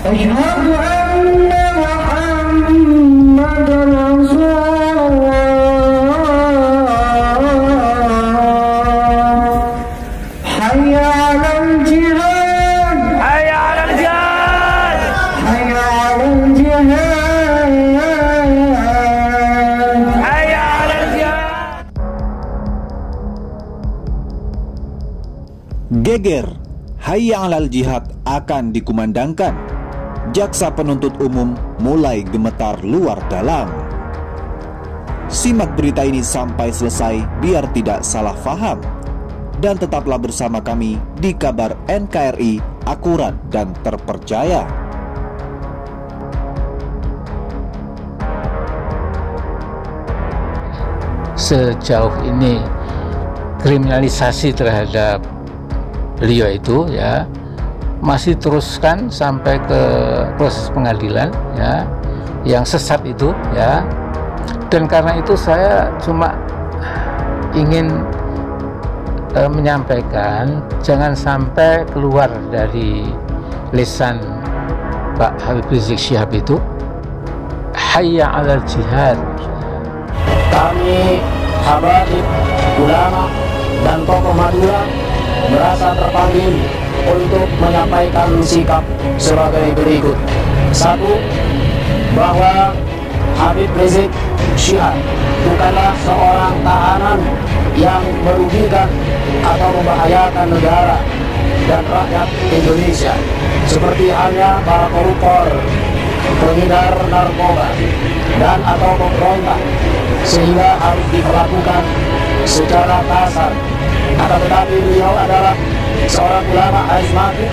أشهد أن محمدا رسول الله حي على الجهاد حي على الجهاد حي على الجهاد حي على الجهاد. Geger, Hayya 'alal jihad akan dikumandangkan. Jaksa penuntut umum mulai gemetar luar dalam. Simak berita ini sampai selesai biar tidak salah faham. Dan tetaplah bersama kami di Kabar NKRI, akurat dan terpercaya. Sejauh ini kriminalisasi terhadap beliau itu ya masih teruskan sampai ke proses pengadilan ya yang sesat itu ya, dan karena itu saya cuma ingin menyampaikan jangan sampai keluar dari lisan Pak Habib Rizik Syihab itu hayya 'alal jihad. Kami habaib, ulama, dan tokoh Madura merasa terpanggil untuk menyampaikan sikap sebagai berikut. 1. Bahwa Habib Rizik Syihab bukanlah seorang tahanan yang merugikan atau membahayakan negara dan rakyat Indonesia seperti halnya para koruptor, pengedar narkoba, dan atau pemberontak, sehingga harus diperlakukan secara kasar. Akan tetapi beliau adalah seorang ulama harismatik,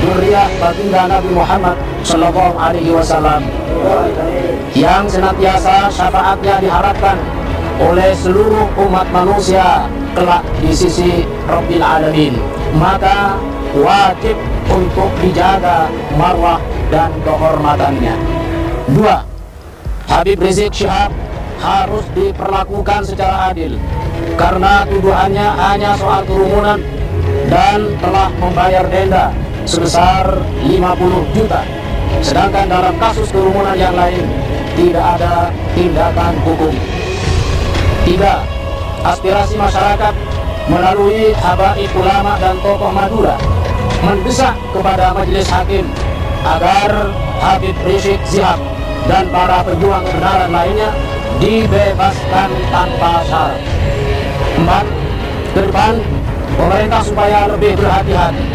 dzurriyyah baginda Nabi Muhammad Shallallahu Alaihi Wasallam, yang senantiasa syafaatnya diharapkan oleh seluruh umat manusia kelak di sisi Rabbil Alamin. Maka wajib untuk dijaga marwah dan kehormatannya. 2. Habib Rizik Syihab harus diperlakukan secara adil karena tuduhannya hanya soal kerumunan dan telah membayar denda sebesar 50 juta, sedangkan dalam kasus kerumunan yang lain tidak ada tindakan hukum. 3. Aspirasi masyarakat melalui habaib ulama dan tokoh Madura mendesak kepada majelis hakim agar Habib Rizik Syihab dan para pejuang kebenaran lainnya dibebaskan tanpa syarat. 4. Ke depan, pemerintah supaya lebih berhati-hati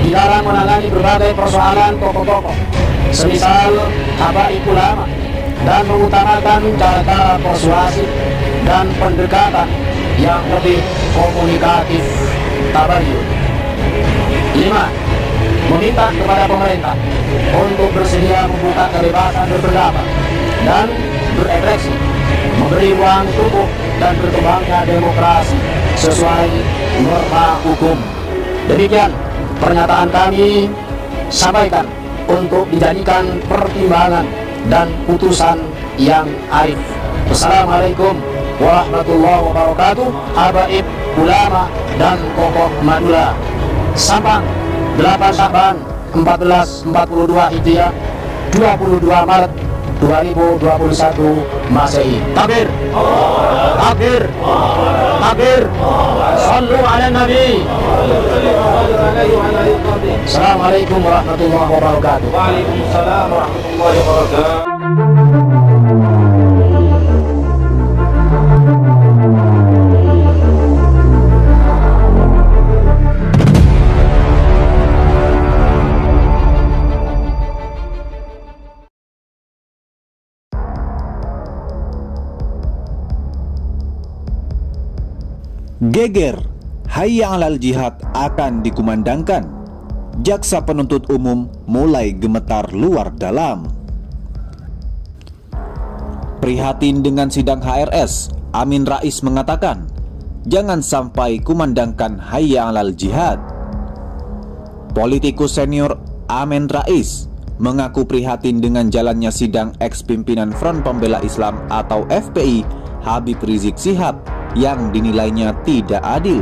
di dalam menangani berbagai persoalan tokoh-tokoh semisal habaib ulama dan mengutamakan cara-cara persuasi dan pendekatan yang lebih komunikatif tabayun. 5. Meminta kepada pemerintah untuk bersedia membuka kebebasan berpendapat dan berekspresi, memberi ruang tumbuh dan berkembangnya demokrasi sesuai norma hukum. Demikian pernyataan kami sampaikan untuk dijadikan pertimbangan dan putusan yang arif. Wassalamualaikum warahmatullahi wabarakatuh. Habaib, ulama, dan tokoh Madura. Sampang 8 Sya'ban 1442 Hijriah, 22 Maret 2021 Masehi. Takbir, takbir, takbir. Sallu ala Nabi. Assalamualaikum warahmatullahi wabarakatuh. Waalaikumsalam warahmatullahi wabarakatuh. Geger, Hayya 'alal jihad akan dikumandangkan. Jaksa penuntut umum mulai gemetar luar dalam. Prihatin dengan sidang HRS, Amin Rais mengatakan, jangan sampai kumandangkan Hayya 'alal jihad. Politikus senior Amin Rais mengaku prihatin dengan jalannya sidang ex-pimpinan Front Pembela Islam atau FPI Habib Rizik Syihab yang dinilainya tidak adil.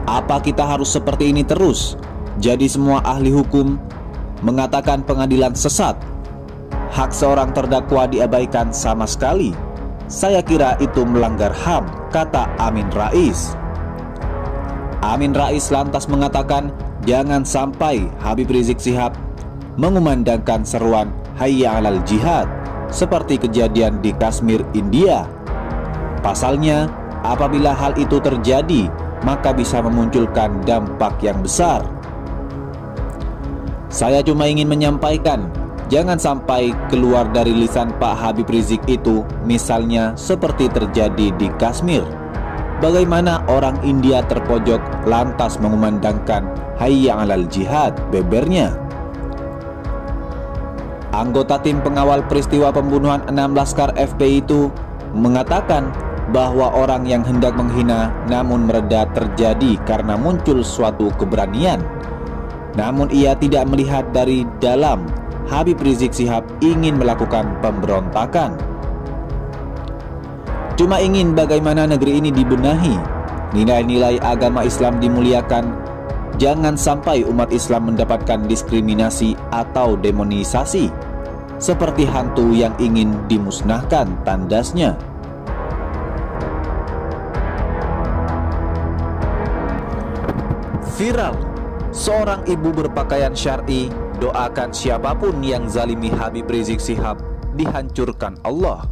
Apa kita harus seperti ini terus? Jadi semua ahli hukum mengatakan pengadilan sesat. Hak seorang terdakwa diabaikan sama sekali. Saya kira itu melanggar HAM, kata Amin Rais. Amin Rais lantas mengatakan jangan sampai Habib Rizik Syihab mengumandangkan seruan Hayya 'alal jihad seperti kejadian di Kashmir, India. Pasalnya, apabila hal itu terjadi, maka bisa memunculkan dampak yang besar. Saya cuma ingin menyampaikan, jangan sampai keluar dari lisan Pak Habib Rizik itu, misalnya seperti terjadi di Kashmir. Bagaimana orang India terpojok lantas mengumandangkan Hayya 'alal jihad, bebernya. Anggota tim pengawal peristiwa pembunuhan 6 laskar FPI itu mengatakan bahwa orang yang hendak menghina namun mereda terjadi karena muncul suatu keberanian. Namun ia tidak melihat dari dalam Habib Rizik Syihab ingin melakukan pemberontakan. Cuma ingin bagaimana negeri ini dibenahi, nilai-nilai agama Islam dimuliakan, jangan sampai umat Islam mendapatkan diskriminasi atau demonisasi seperti hantu yang ingin dimusnahkan, tandasnya. Viral, seorang ibu berpakaian syar'i doakan siapapun yang zalimi Habib Rizik Syihab dihancurkan Allah.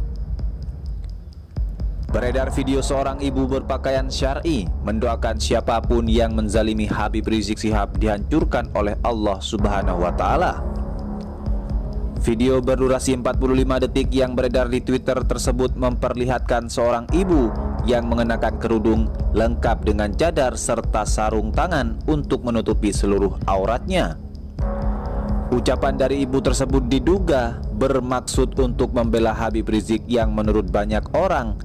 Beredar video seorang ibu berpakaian syar'i mendoakan siapapun yang menzalimi Habib Rizik Syihab dihancurkan oleh Allah Subhanahu wa Ta'ala. Video berdurasi 45 detik yang beredar di Twitter tersebut memperlihatkan seorang ibu yang mengenakan kerudung lengkap dengan cadar serta sarung tangan untuk menutupi seluruh auratnya. Ucapan dari ibu tersebut diduga bermaksud untuk membela Habib Rizik yang menurut banyak orang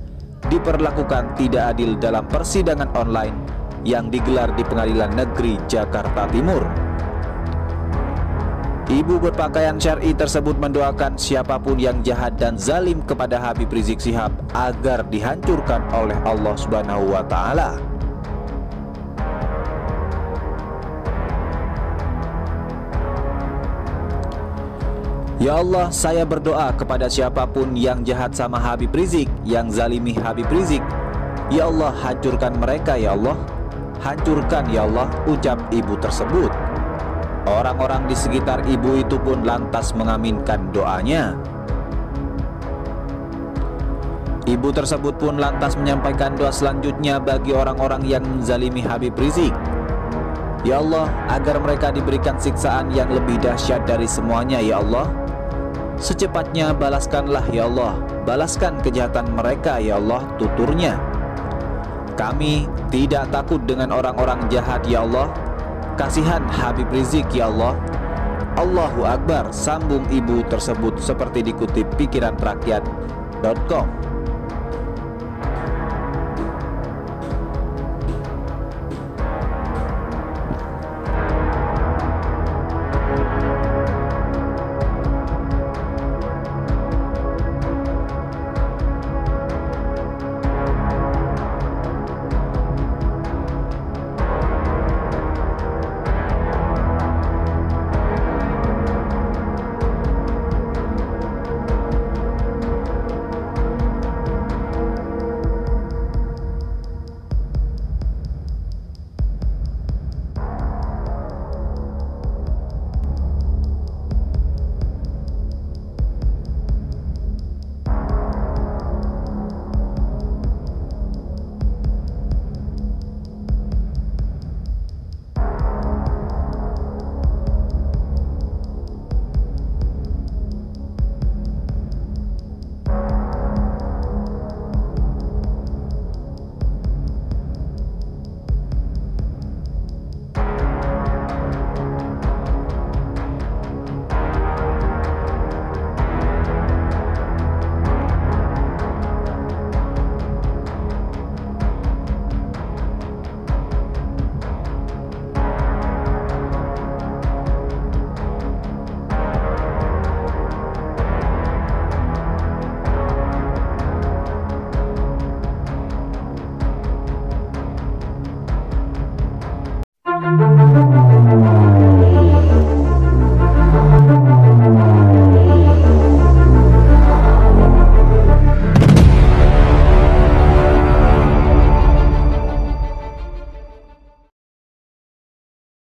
diperlakukan tidak adil dalam persidangan online yang digelar di Pengadilan Negeri Jakarta Timur. Ibu berpakaian syar'i tersebut mendoakan siapapun yang jahat dan zalim kepada Habib Rizik Syihab agar dihancurkan oleh Allah Subhanahu wa Ta'ala. Ya Allah, saya berdoa kepada siapapun yang jahat sama Habib Rizik, yang zalimi Habib Rizik. Ya Allah, hancurkan mereka ya Allah. Hancurkan ya Allah, ucap ibu tersebut. Orang-orang di sekitar ibu itu pun lantas mengaminkan doanya. Ibu tersebut pun lantas menyampaikan doa selanjutnya bagi orang-orang yang menzalimi Habib Rizik. Ya Allah, agar mereka diberikan siksaan yang lebih dahsyat dari semuanya ya Allah. Secepatnya balaskanlah ya Allah, balaskan kejahatan mereka ya Allah, tuturnya. Kami tidak takut dengan orang-orang jahat ya Allah. Kasihan Habib Rizik ya Allah. Allahu Akbar, sambung ibu tersebut seperti dikutip pikiranrakyat.com.